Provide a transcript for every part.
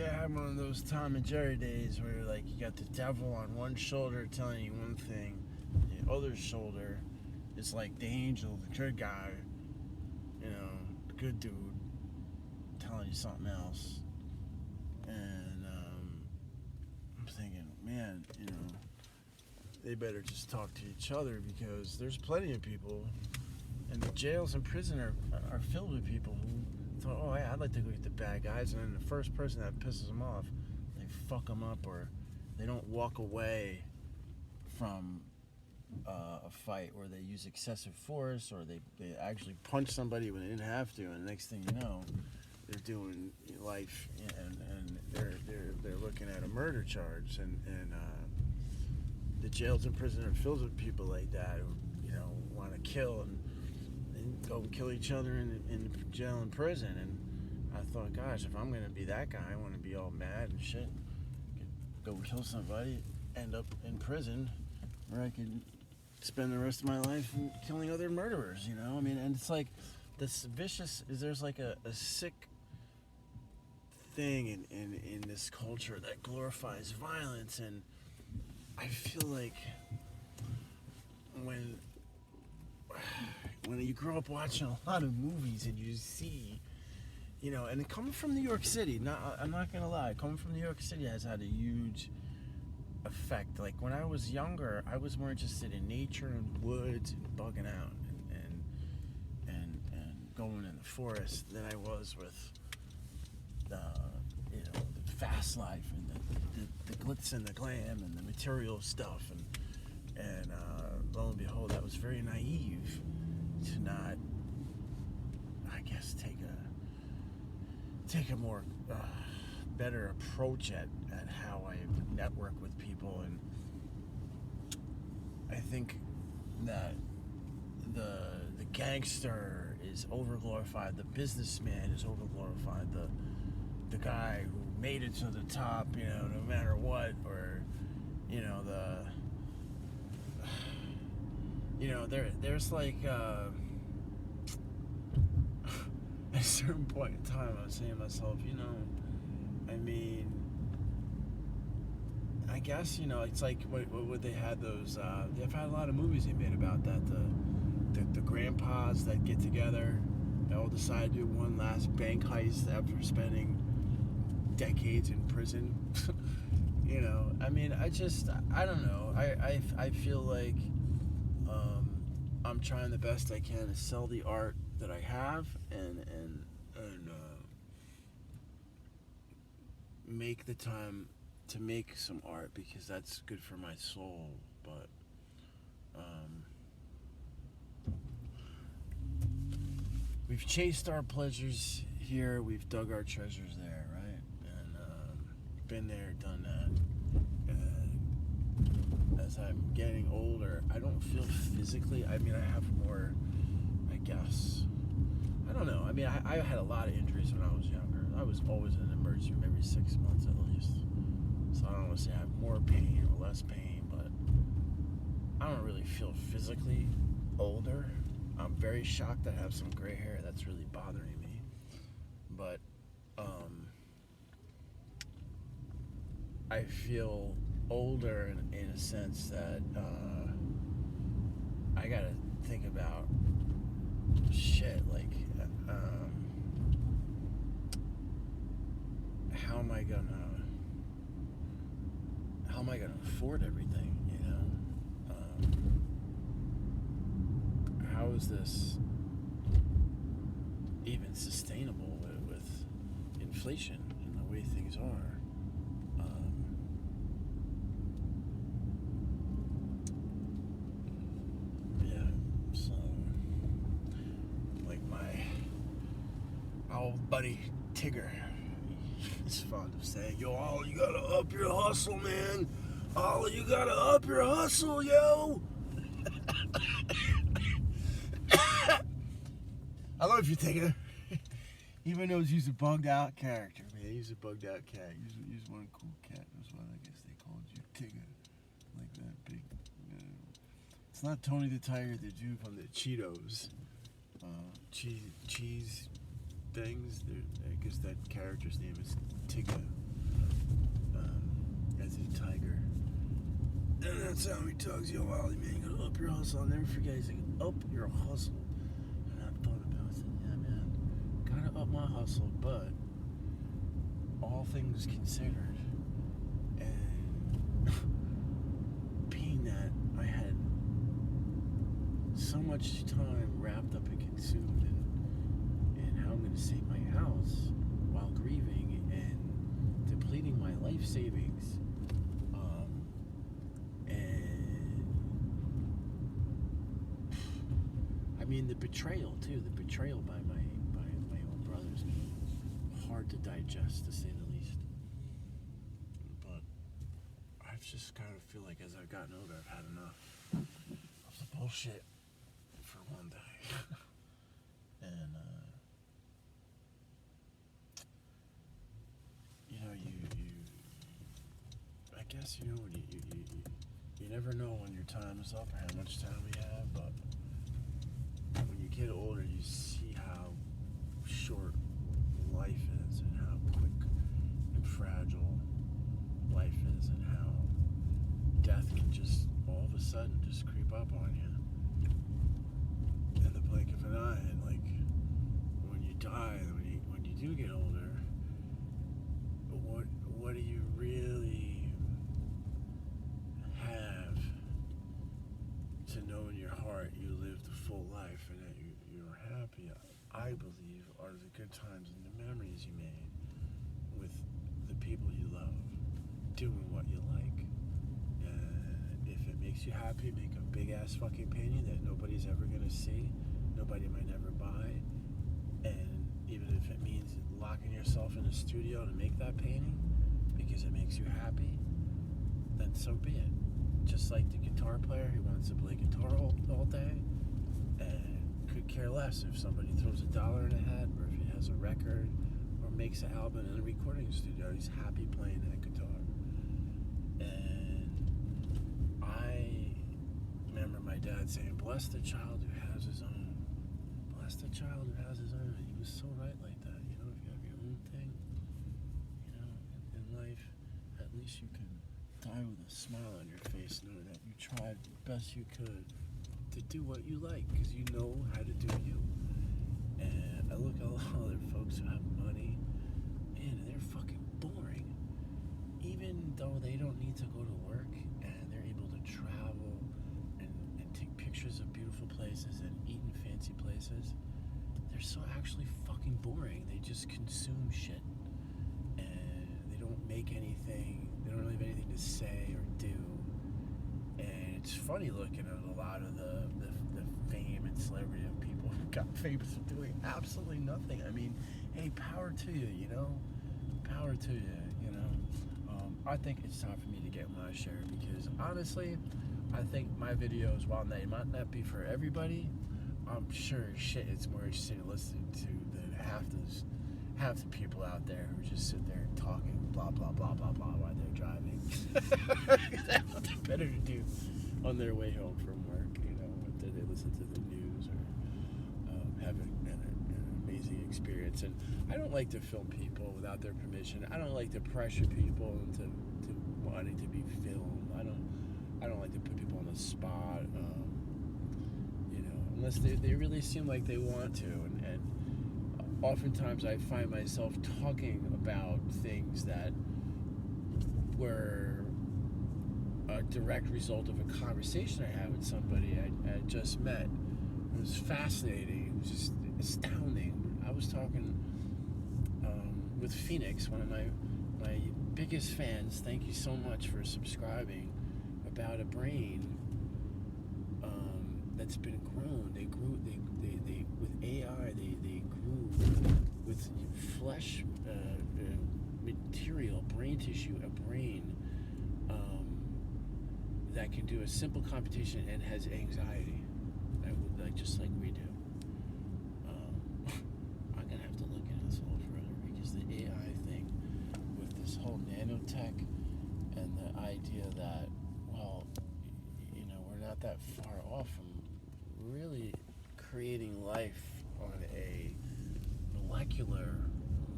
Yeah, I had one of those Tom and Jerry days where like you got the devil on one shoulder telling you one thing, the other shoulder is like the angel, the good guy, the good dude, telling you something else. And I'm thinking, man, they better just talk to each other because there's plenty of people, and the jails and prison are filled with people who thought, oh, yeah, I'd like to go get the bad guys, and then the first person that pisses them off, they fuck them up, or they don't walk away from a fight, or they use excessive force, or they actually punch somebody when they didn't have to, and the next thing you know, they're doing life, and they're looking at a murder charge, and the jails and prison are filled with people like that who want to kill and go and kill each other in jail and prison. And I thought, gosh, if I'm going to be that guy, I want to be all mad and shit, go kill somebody, end up in prison where I can spend the rest of my life killing other murderers, and it's like this vicious, there's like a sick thing in this culture that glorifies violence. And I feel like when you grow up watching a lot of movies and you see, and coming from New York City, I'm not gonna lie, coming from New York City has had a huge effect. Like when I was younger, I was more interested in nature and woods and bugging out and going in the forest than I was with the fast life and the glitz and the glam and the material stuff, and lo and behold, I was very naive to not, I guess, take a more better approach at how I network with people. And I think that the gangster is overglorified, the businessman is overglorified, the guy who made it to the top, no matter what, or there's like at a certain point in time I was saying to myself, I guess, it's like what they had those, they've had a lot of movies they made about that, the grandpas that get together, they all decide to do one last bank heist after spending decades in prison. I don't know, I feel like I'm trying the best I can to sell the art that I have and make the time to make some art, because that's good for my soul. But we've chased our pleasures here, we've dug our treasures there, right? And been there, done that. As I'm getting older, I don't feel physically, I have more, I guess, I don't know, I had a lot of injuries when I was younger. I was always in an emergency room every 6 months at least, so I don't want to say I have more pain or less pain, but I don't really feel physically older. I'm very shocked that I have some gray hair. That's really bothering me, but I feel older in a sense that I gotta think about shit like how am I gonna afford everything, how is this even sustainable with inflation and the way things are? Old buddy Tigger, he's fond of saying, yo, Ollie, you gotta up your hustle, man. Ollie, you gotta up your hustle, yo. I love you, Tigger. Even though he's a bugged out character, man. He's a bugged out cat. He's one cool cat. That's why I guess they called you Tigger. Like that big. It's not Tony the Tiger, the dude from the Cheetos. Cheese things. I guess that character's name is Tigger. that's how he talks. Yo, Wally, man, you gotta up your hustle. I'll never forget. He's like, up your hustle. And I thought about it. I said, yeah, man, gotta up my hustle, but all things considered, and being that I had so much time wrapped up and consumed in how I'm going to save my house while grieving and depleting my life savings, and I mean the betrayal too. The betrayal by my own brothers, hard to digest, to say the least. But I just kind of feel like as I've gotten older, I've had enough of the bullshit for one day. And you know, I guess, you know, you never know when your time is up or how much time we have, but when you get older, you see how short life is and how quick and fragile life is, and how death can just all of a sudden just creep up on you in the blink of an eye. And like, when you die, when you do get older, what do you really have to know in your heart you lived a full life and that you're happy? I believe are the good times and the memories you made with the people you love, doing what you like. And if it makes you happy, make a big ass fucking painting that nobody's ever gonna see, nobody might ever buy, and even if it means locking yourself in a studio to make that painting because it makes you happy, then so be it. Just like the guitar player who wants to play guitar all day and could care less if somebody throws $1 in a hat, or if he has a record or makes an album in a recording studio. He's happy playing that guitar. And I remember my dad saying, bless the child who has his own. Bless the child who has his own. And he was so right like that. You know, if you have your own thing, you know, in life, at least you can die with a smile on your face, knowing that you tried the best you could to do what you like, because you know how to do you. And I look at all other folks who have money, and they're fucking boring. Even though they don't need to go to work, and they're able to travel and take pictures of beautiful places and eat in fancy places, they're so actually fucking boring. They just consume shit, and they don't make anything. They don't really have anything to say or do. And it's funny looking at a lot of the fame and celebrity of people who got famous for doing absolutely nothing. I mean, hey, power to you, you know? Power to you, you know? I think it's time for me to get my share, because honestly, I think my videos, while they might not be for everybody, I'm sure shit it's more interesting to listen to than half the people out there who just sit there talking blah blah blah blah blah while they're driving. They have nothing better to do on their way home from work, you know, after they listen to the news or have an amazing experience. And I don't like to film people without their permission. I don't like to pressure people into wanting to be filmed. I don't like to put people on the spot, you know, unless they really seem like they want to. And oftentimes I find myself talking about things that were a direct result of a conversation I had with somebody I just met. It was fascinating. It was just astounding. I was talking with Phoenix, one of my biggest fans. Thank you so much for subscribing. About a brain that's been grown. They grew. They with AI. They grew with flesh material, brain tissue, a brain that can do a simple computation and has anxiety, like just like we do. I'm gonna have to look into this a little further, because the AI thing with this whole nanotech and the idea that, well, you know, we're not that far off from really creating life on a molecular,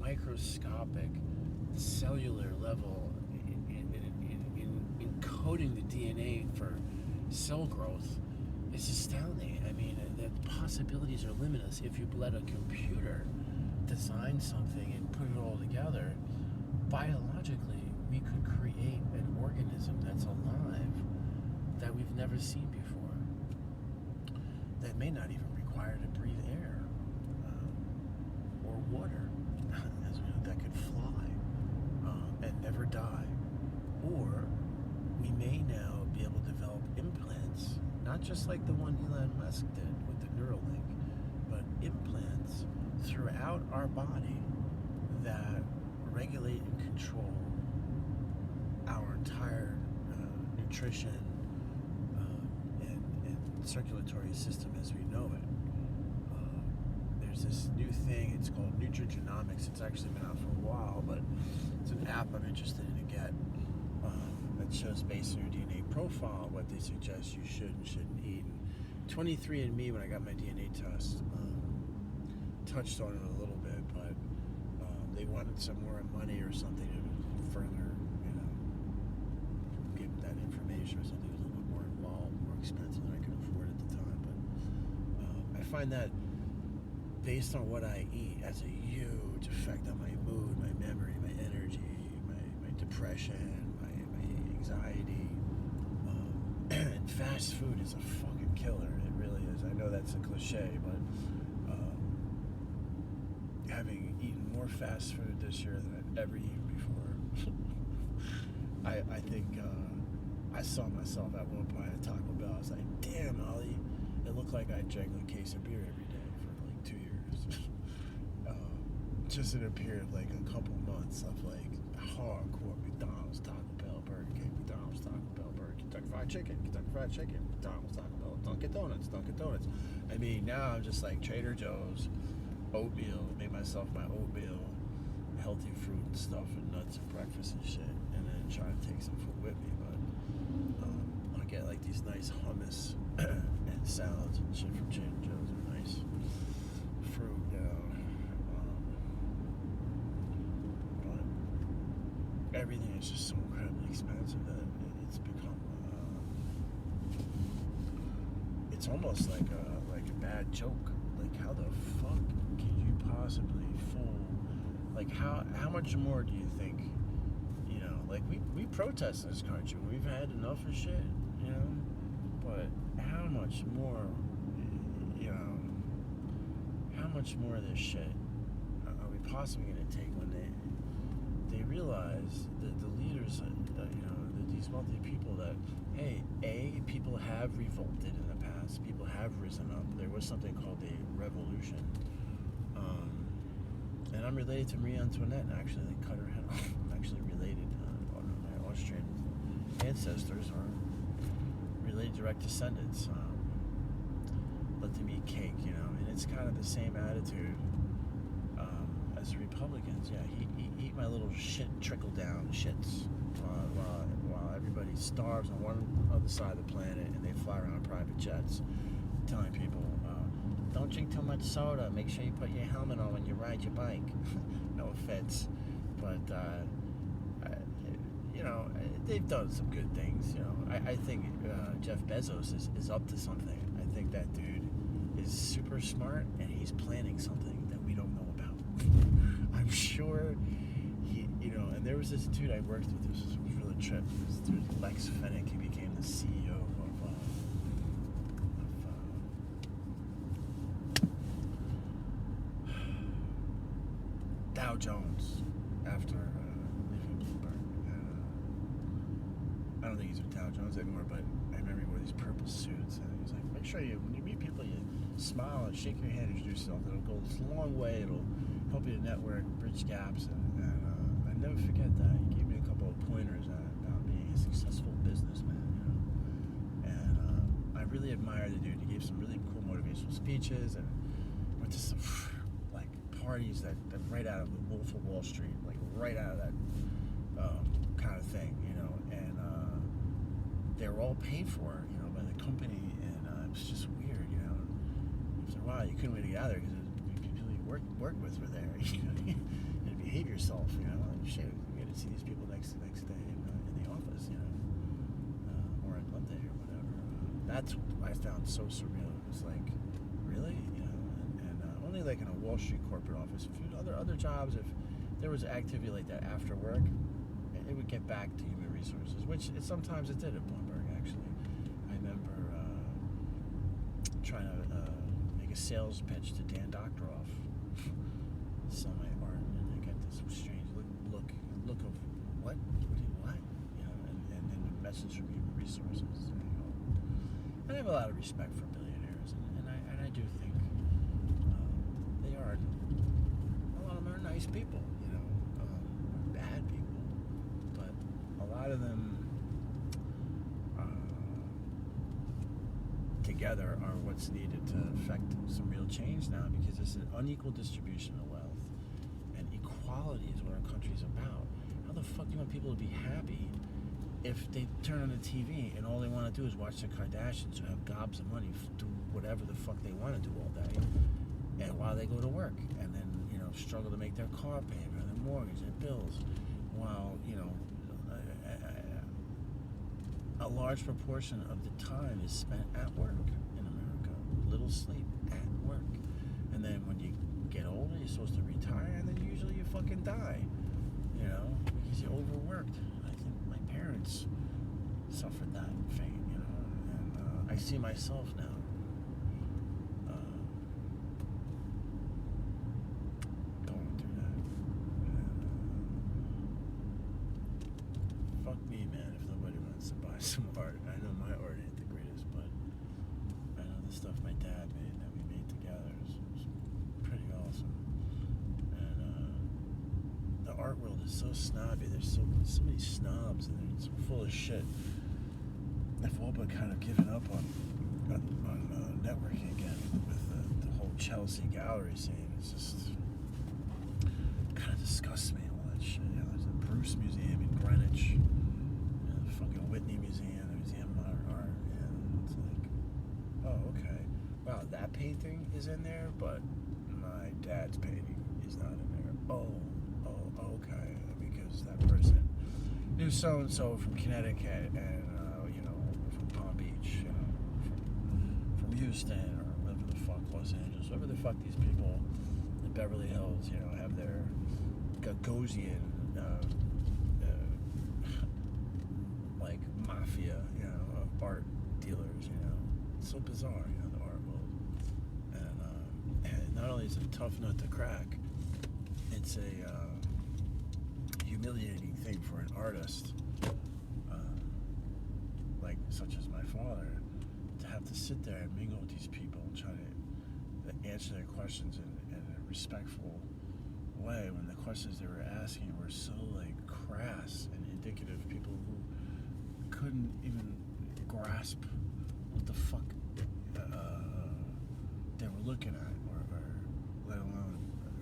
microscopic, cellular level in coding the DNA for cell growth is astounding. I mean, the possibilities are limitless. If you let a computer design something and put it all together, biologically, we could create an organism that's alive that we've never seen before, that may not even require to breathe air or water, as we know, that could fly and never die. Or we may now be able to develop implants, not just like the one Elon Musk did with the Neuralink, but implants throughout our body that regulate and control our entire nutrition and circulatory system as we know it. There's this new thing, it's called nutrigenomics. It's actually been out for a while, but it's an app I'm interested in to get that shows based on your DNA profile what they suggest you should and shouldn't eat. And 23andMe, when I got my DNA test, touched on it a little bit, but they wanted some more money or something to further, give that information or something. It was a little bit more involved, more expensive than I could afford at the time. But I find that based on what I eat has a huge effect on my mood, my memory, my energy, my depression, my anxiety. And fast food is a fucking killer. It really is. I know that's a cliche, but having eaten more fast food this year than I've ever eaten before, I think I saw myself at one point at Taco Bell. I was like, damn, Ollie, it looked like I drank a case of beer every day for like 2 years. Just in a period of like a couple months of like hardcore McDonald's, Taco Bell, Burger King, McDonald's, Taco Bell, Burger King, Kentucky Fried Chicken, McDonald's, Taco Bell, Dunkin' Donuts. I mean, now I'm just like Trader Joe's, oatmeal, made myself my oatmeal, healthy fruit and stuff and nuts and breakfast and shit, and then try to take some food with me. But I'll get like these nice hummus and salads and shit from Trader Joe's and nice fruit, but everything is just so incredibly expensive that it's become it's almost like a bad joke. Like, how the fuck can you possibly fool? Like, how much more do you think? Like we protest in this country. We've had enough of shit, But how much more? How much more of this shit are we possibly going to take when they realize that the leaders, these wealthy people, that people have revolted in the past. People have risen up. There was something called a revolution. And I'm related to Marie Antoinette, and actually they cut her head off. I'm actually related. My Austrian ancestors are related direct descendants. Let them eat cake, and it's kind of the same attitude as the Republicans. Yeah, eat my little shit trickle down shits while everybody starves on one other side of the planet and they fly around private jets, telling people, don't drink too much soda. Make sure you put your helmet on when you ride your bike. No offense, but they've done some good things. I think Jeff Bezos is up to something. I think that dude is super smart and he's planning something that we don't know about. I'm sure he, and there was this dude I worked with. This was really a trip. This dude Lex Fennick. He became the CEO of Dow Jones after leaving Bloomberg. I don't think he's with Dow Jones anymore, but I remember he wore these purple suits, and he was like, make sure when you meet people, you smile and shake your hand, introduce yourself. It'll go a long way. It'll help you to network, bridge gaps, and I never forget that. He gave me a couple of pointers about being a successful businessman, And I really admire the dude. He gave some really cool motivational speeches and went to some parties that right out of the Wolf of Wall Street, like right out of that kind of thing, and they were all paid for, by the company, and it was just weird, After a while, you couldn't wait to get out there because the people you work with were there, you had to behave yourself, and shit, you had to see these people next day in the office, that's what I found so surreal. It was like, really, and only like in a Wall Street corporate office. If you other jobs, if there was activity like that after work, it would get back to human resources, which sometimes it did at Bloomberg. Actually, I remember trying to make a sales pitch to Dan Doctoroff, sell my art, and I got this strange look of what, and then a message from human resources. And I have a lot of respect for billionaires, and I do think they are. A lot of them are nice people, bad people, but a lot of them together are what's needed to affect some real change now, because there's an unequal distribution of wealth, and equality is what our country's about. How the fuck do you want people to be happy if they turn on the TV and all they want to do is watch the Kardashians, who have gobs of money, do whatever the fuck they want to do all day, and while they go to work, and then struggle to make their car payment, or their mortgage, their bills, while a large proportion of the time is spent at work in America. Little sleep at work, and then when you get older, you're supposed to retire, and then usually you fucking die, because you're overworked. I think my parents suffered that fate, and I see myself now. Going through that. Fuck me, man, if nobody wants to buy some art. I know my art ain't the greatest, but I know the stuff my dad made that we made together is pretty awesome. And the art world is so snobby. There's so many snobs, and they're so full of shit. I've all but kind of given up on networking again with the whole Chelsea gallery scene. It's just kind of disgusts me, all that shit. There's a Bruce Museum in Greenwich, the fucking Whitney Museum, the Museum of Modern Art, and it's like, oh, okay. Wow, that painting is in there, but my dad's painting is not in there. Oh, okay, because that person knew so-and-so from Connecticut, and from Palm Beach, from Houston, or whatever the fuck, Los Angeles, whatever the fuck these people in Beverly Hills, have their Gagosian, like mafia, of art dealers, It's so bizarre, the art world. And not only is it a tough nut to crack, it's a humiliating thing for an artist, like such as my father, to have to sit there and mingle with these people and try to answer their questions in a respectful way, when the questions they were asking were so crass and indicative of people who couldn't even grasp what the fuck they were looking at, or let alone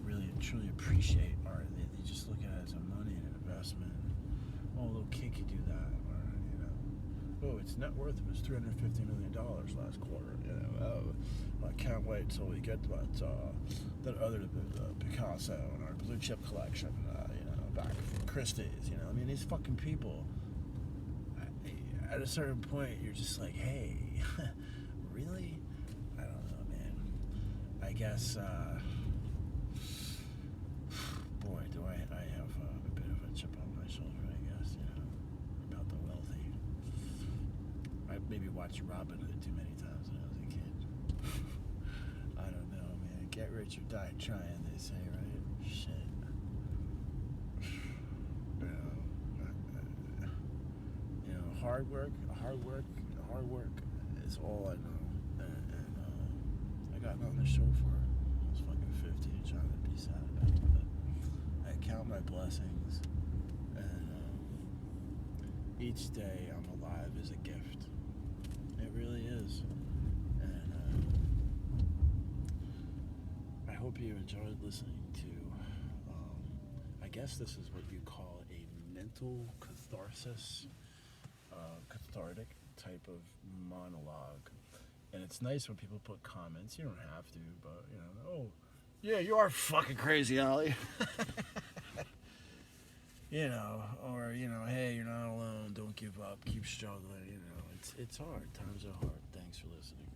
really truly appreciate art. They just look at it as a money and an investment. Oh, a little kid could do that, or its net worth was $350 million last quarter. I can't wait till we get that other Picasso and our blue chip collection, back from Christie's. These fucking people. At a certain point, you're just like, hey, really? I don't know, man. I guess, boy, do I have a bit of a chip on my shoulder, I guess, about the wealthy. I maybe watched Robin Hood too many times when I was a kid. I don't know, man. Get rich or die trying, they say, right? Shit. Hard work is all I know, and I got nothing to show for it. I was fucking 50 and trying to be sad about it, but I count my blessings, and each day I'm alive is a gift. It really is, and I hope you enjoyed listening to, I guess this is what you call a mental catharsis. Cathartic type of monologue, and it's nice when people put comments. You don't have to, but oh yeah, you are fucking crazy, Ollie. Or hey, you're not alone, don't give up, keep struggling. It's hard, times are hard. Thanks. Thanks for listening.